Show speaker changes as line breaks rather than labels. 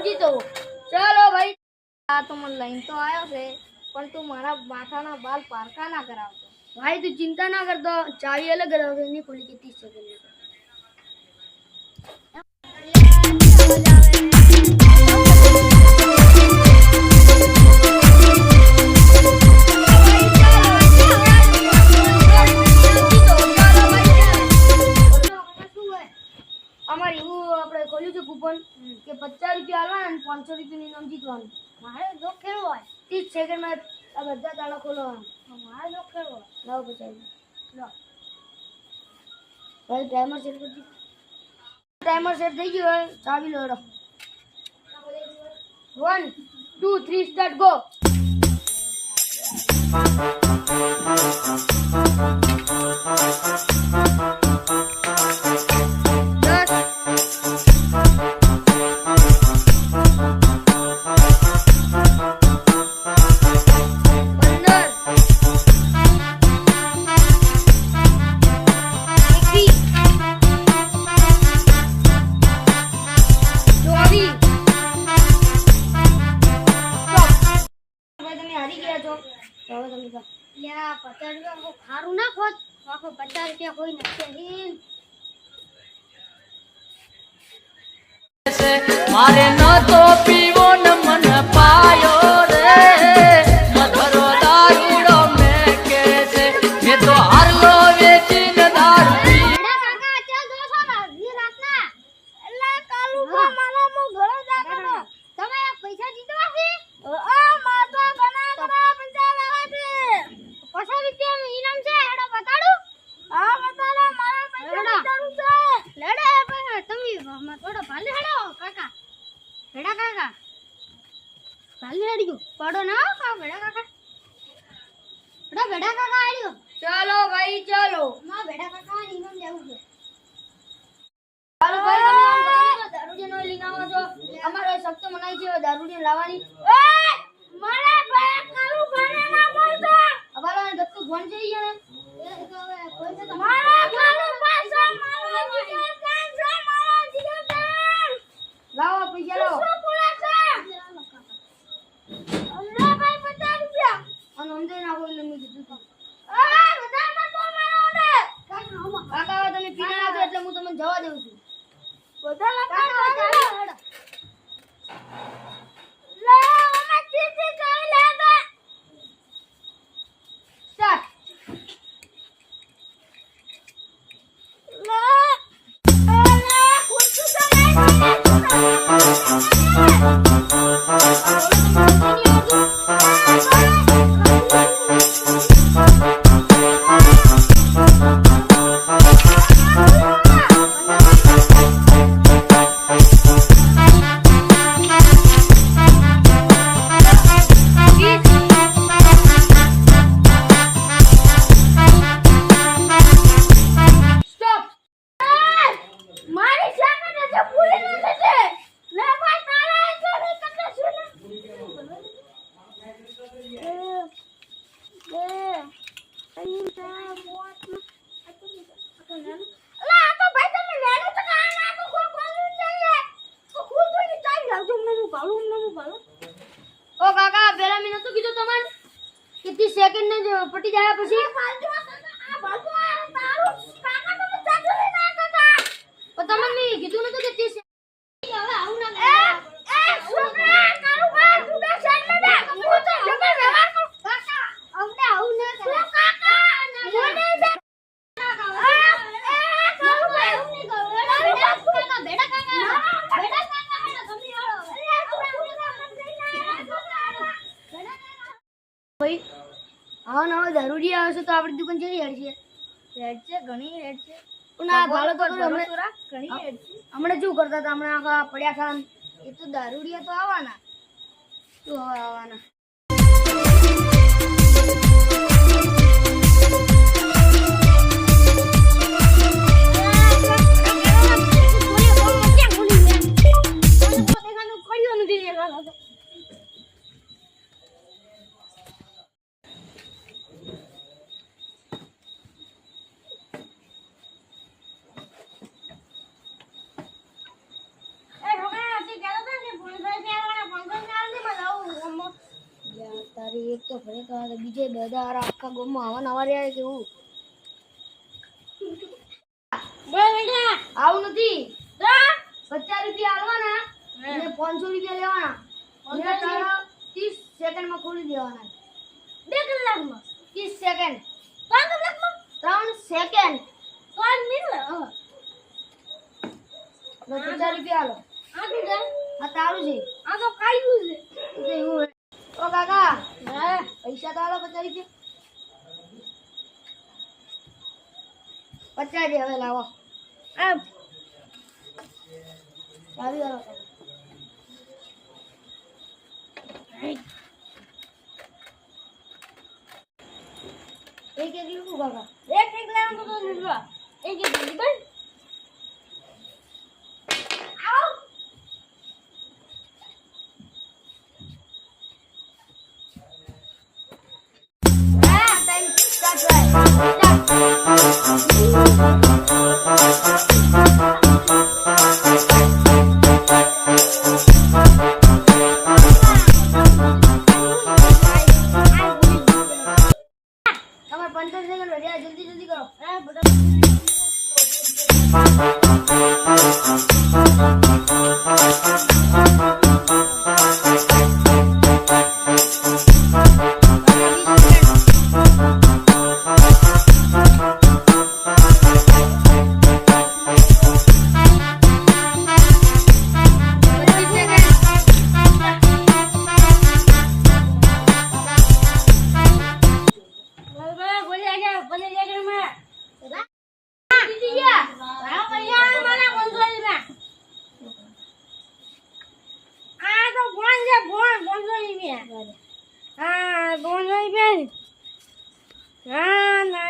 જીતો ચલો ભાઈ આ તો મને લઈને તો આવ્યો છે પણ તું મારા માથાના બાલ પારકા ના કરાવતો ભાઈ તું ચિંતા ના કરતો ચાવી અલગ કરાવતો એની ખુલી કે 30 સેકન્ડ અમારી હું આપણે ખોલ્યું છે કૂપન કે 50 રૂપિયા આલવાના અને 500 રૂપિયાનું ઇનામ જીતવાનું મારે જો ખેલવો હોય 30 સેકન્ડમાં આ બધા તાળા ખોલવાના મારે જો ખેલવો હોય લાવ 50 લો ભાઈ ટાઈમર સેટ કરી ટાઈમર સેટ થઈ ગયું હોય ચાવી લો 1 2 3 સ્ટાર્ટ ગો ખારું ના ખોટ આખો 50 રૂપિયા કોઈ નથી
મારે ન તો પીવો ન મન પાયો રે મધરો દારૂડો મેં કે છે મેં તો હારલો વેચીને દારૂ પી
કાકા ચાલ દોસો ના વી રાતના એલા કાલુ મારા મો ઘરે જા કરો તમે પૈસા જીતવા છે આ માતો બના કરા પૈસા લાવા છે 50 રૂપિયાનું ઇનામ છે હેડો બતાડું હા બતાડો મારા પૈસા બતાડું છે લેડે પણ તમે થોડો ભાલે હેડો કાકા હેડા કાકા ભાલે હેડ્યો પડો ના કા બેડા કાકા બેડા કાકા આડ્યો ચલો ભાઈ ચલો માં બેડા કાકા ઇનામ જાવું છે ચાલો ભાઈ તમે આમ કરો દારૂડિયા નો લઈને આવો છો અમારે સખ્ત મનાઈ છે દારૂડિયા લાવવાની એ મારા ભાઈ કાલુ ભાને ના બોલતો અબાલો ને દત્તુ ફોન જઈ ગયા ને એ તો હવે કોઈ છે મારા કાલુ પાછો મારો જીગર કાન છે મારો જીગર કાન લાવો પૈસા લાવો શું બોલે છે અલ્લા ભાઈ 50 રૂપિયા અને અમને ના બોલે મેં કીધું તો અરે બધા માં તો મારો દે કાકા તમે પીના નાખો એટલે હું તમને જવા દઉં છું બધા લખા લે અમે ચીચી કરી લે દે સ્ટાર્ટ લે અલે કુછ તો ઓ કાકા પેલા મેં નતું કીધું તમને કેટલી સેકન્ડ ને પટી જાય પછી આ બાજુ આ તારું કાકા તો જાજો ના કાકા પણ તમને મેં કીધું નતું કે 30 હવે આવું ના એ છોકરા તારું બા તું બે સાઈડ માં દે હું તો જબર વ્યવહાર કરું કાકા અમને આવું ના કરે કાકા મને દે ભાઈ હા ના દારૂડી આવશે તો આપણી દુકાન જઈ હેડ છે ઘણી હેડ છે પણ આ ભાલો તો ઘણી હેડ છે હમણાં શું કરતા હતા હમણાં આખા પડ્યા ખાન એ તો દારૂડિયા તો આવવાના શું હવે આવવાના તો આ તો બીજે બધા હારા આખા ગામમાં આવા નવા રહ્યા કેવું આવું નથી 50 રૂપિયા આલવાના અને 500 રૂપિયા લેવાના અને તારા 30 સેકન્ડમાં ખોલી દેવાના 2 કલાકમાં 30 સેકન્ડ 3 કલાકમાં 3 સેકન્ડ 5 મિનિટ 50 રૂપિયા આલો આ તારું છે આ તો કાયું છે તો એવું ઓ કાકા પૈસા તો આલો 50 રૂપિયા 50 દે હવે લાવો આ ચાવી આલો એક લીધું કાકા એક લેવાનું તો લીધું એક લીધું બસ આવ ટાઈમ સ્ટાર્ટ તમારે 15 સેકન્ડ વધ્યા જલ્દી કરો હા